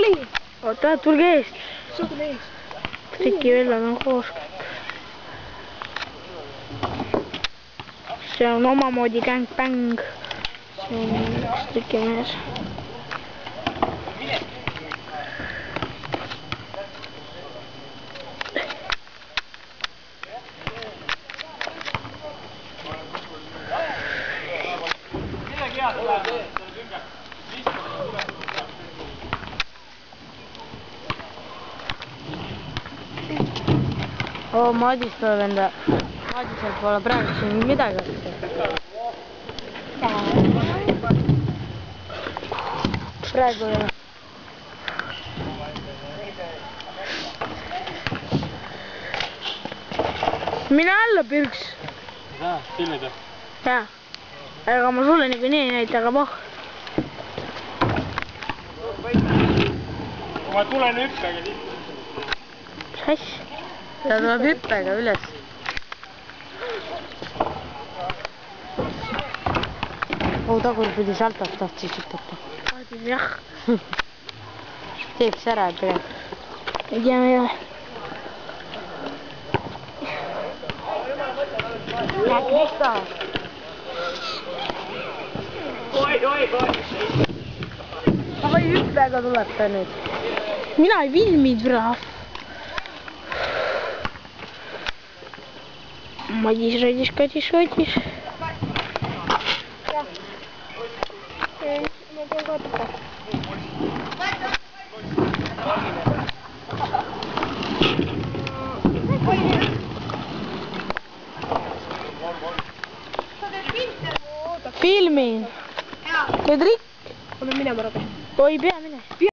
tuli. Oota, tulge eest. See tuli eest. Trikivellad on koos kõik. See on omamoodi gäng-bäng. See on üks trikimees. Madis tuleb enda. Madisel pole praegu siin midagi võtta. Praegu ei ole. Mine alla, Pirks. Filmid või? Jaa. Aga ma sulle niikuinii ei näita, aga poh. Ma tulen hüppega siit. Mis asja? Ta tuleb hüppega üles. Tagurpidi saltast tahtsid hüpata. Jah. Teeks ära tegelikult. Ei tea, ma ei ole. Näe, Kristo. Oi. Aga hüppega tuleb ta nüüd. Mina ei filmid, brav. Madis rodis, katis. Ma pean kaotada. Filmin. Teed rikk? Ma pean minema, Robe. Oi, pea minema.